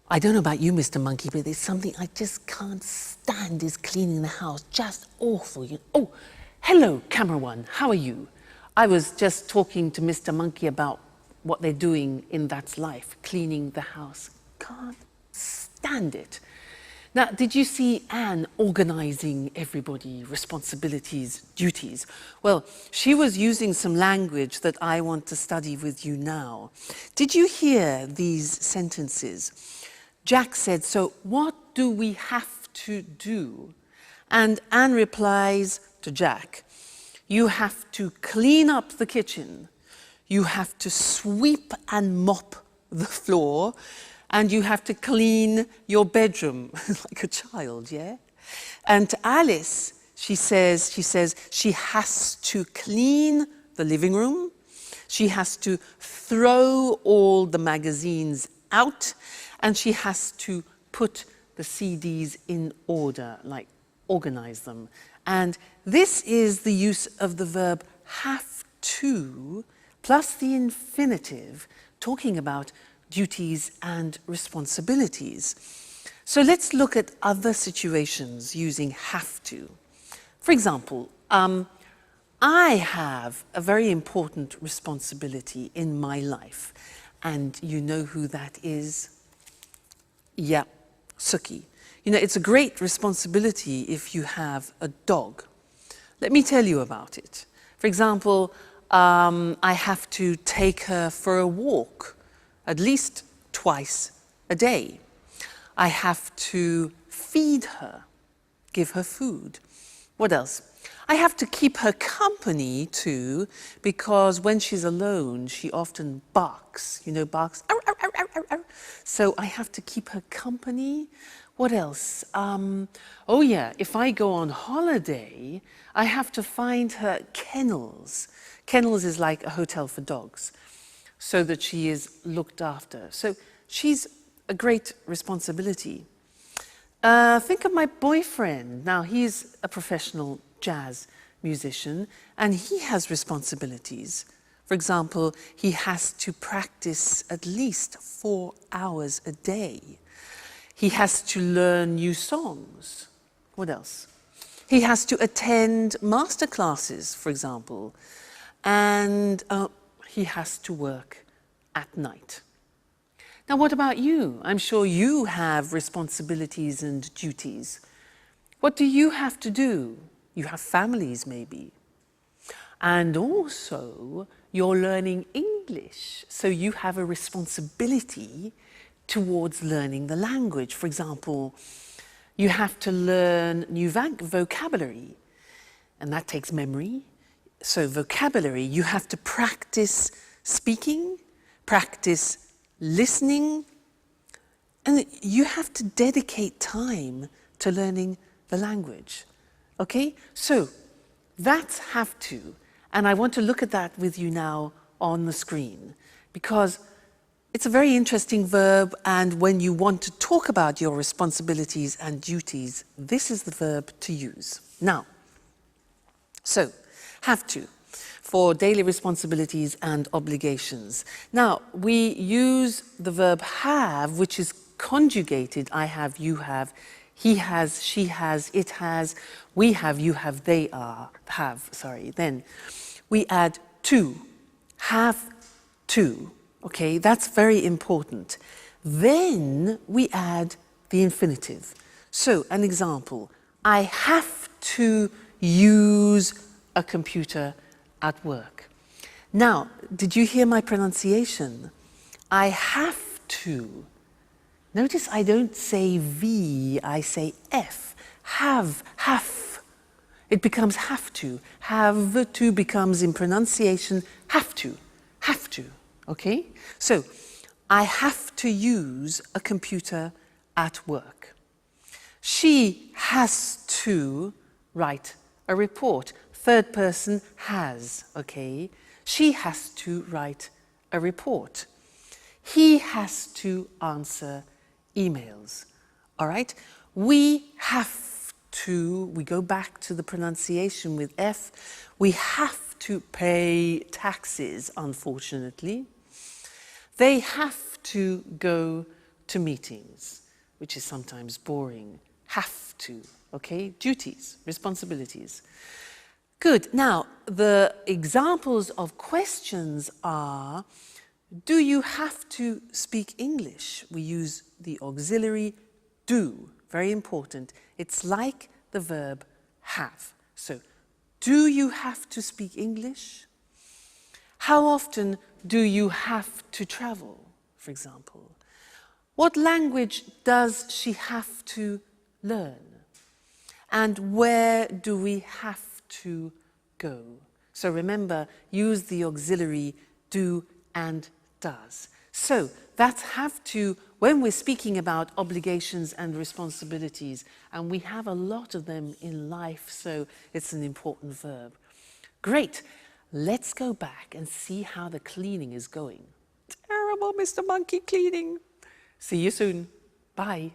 I don't know about you, Mr. Monkey, but there's something I just can't stand is cleaning the house. Just awful. Oh, hello, camera one. How are you? I was just talking to Mr. Monkey about what they're doing in That's Life, cleaning the house. Can't stand it. Now, did you see Anne organising everybody, responsibilities, duties? Well, she was using some language that I want to study with you now. Did you hear these sentences? Jack said, "So what do we have to do?" And Anne replies to Jack, "You have to clean up the kitchen, you have to sweep and mop the floor, and you have to clean your bedroom," like a child, yeah? And to Alice, she says she has to clean the living room, she has to throw all the magazines out, and she has to put the CDs in order, like organize them. And this is the use of the verb have to plus the infinitive, talking about duties and responsibilities. So let's look at other situations using have to. For example, I have a very important responsibility in my life, and you know who that is? Yeah, Suki. You know, it's a great responsibility if you have a dog. Let me tell you about it. For example, I have to take her for a walk at least twice a day. I have to feed her, give her food. What else? I have to keep her company too, because when she's alone, she often barks. You know, barks. Arr, arr, arr, arr, arr. So I have to keep her company. What else? Oh yeah, if I go on holiday, I have to find her kennels. Kennels is like a hotel for dogs, so that she is looked after. So she's a great responsibility. Think of my boyfriend. Now, he's a professional jazz musician, and he has responsibilities. For example, he has to practice at least 4 hours a day. He has to learn new songs. What else? He has to attend master classes, for example, and he has to work at night. Now, what about you? I'm sure you have responsibilities and duties. What do you have to do? You have families, maybe. And also, you're learning English, so you have a responsibility towards learning the language. For example, you have to learn new vocabulary, and that takes memory. So vocabulary, you have to practice speaking, practice listening, and you have to dedicate time to learning the language. Okay? So that's have to, and I want to look at that with you now on the screen, because it's a very interesting verb, and when you want to talk about your responsibilities and duties, this is the verb to use. Now, so, have to, for daily responsibilities and obligations. Now, we use the verb have, which is conjugated. I have, you have, he has, she has, it has, we have, you have, they have. Then we add to, have to. Okay, that's very important. Then we add the infinitive. So, an example, I have to use a computer at work. Now, did you hear my pronunciation? I have to. Notice I don't say V, I say F. Have. It becomes have to. Have to becomes in pronunciation have to. Okay? So, I have to use a computer at work. She has to write a report. Third person has, okay? She has to write a report. He has to answer emails, all right? We have to, we go back to the pronunciation with F, we have to pay taxes, unfortunately. They have to go to meetings, which is sometimes boring. Have to, okay? Duties, responsibilities. Good. Now, the examples of questions are, do you have to speak English? We use the auxiliary do, very important. It's like the verb have. So, do you have to speak English? How often do you have to travel, for example? What language does she have to learn? And where do we have to go? So remember, use the auxiliary do and does. So that's have to when we're speaking about obligations and responsibilities, and we have a lot of them in life, so it's an important verb. Great. Let's go back and see how the cleaning is going. Terrible, Mr. Monkey cleaning. See you soon. Bye.